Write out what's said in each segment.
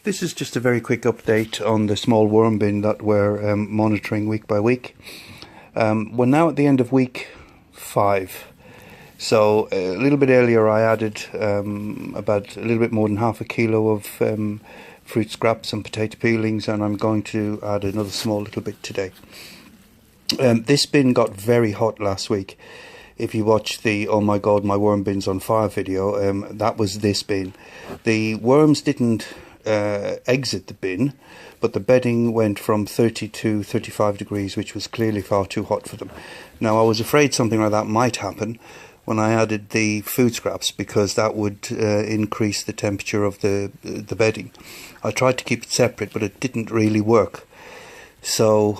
This is just a very quick update on the small worm bin that we're monitoring week by week. We're now at the end of week 5. So a little bit earlier I added about a little bit more than half a kilo of fruit scraps and potato peelings, and I'm going to add another small little bit today. This bin got very hot last week. If you watch the "Oh my god, my worm bin's on fire" video, that was this bin. The worms didn't exit the bin, but the bedding went from 30 to 35 degrees, which was clearly far too hot for them. Now I was afraid something like that might happen when I added the food scraps, because that would increase the temperature of the bedding. I tried to keep it separate, but it didn't really work. So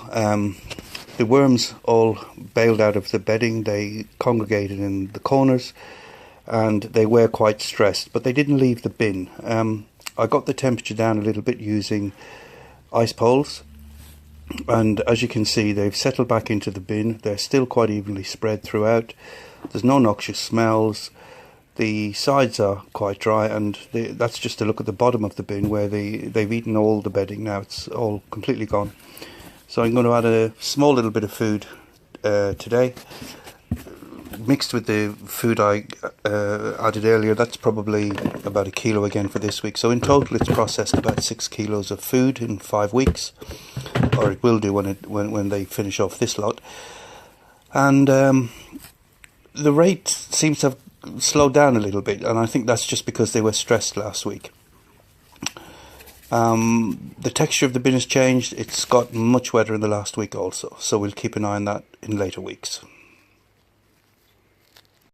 the worms all bailed out of the bedding. They congregated in the corners and they were quite stressed, but they didn't leave the bin. I got the temperature down a little bit using ice poles, and as you can see, they've settled back into the bin. They're still quite evenly spread throughout. There's no noxious smells. The sides are quite dry, and that's just a look at the bottom of the bin where they've eaten all the bedding. Now it's all completely gone. So I'm going to add a small little bit of food today, mixed with the food I added earlier. That's probably about a kilo again for this week. So in total it's processed about 6 kilos of food in 5 weeks, or it will do when they finish off this lot. And the rate seems to have slowed down a little bit, and I think that's just because they were stressed last week. The texture of the bin has changed. It's got much wetter in the last week also, so we'll keep an eye on that in later weeks.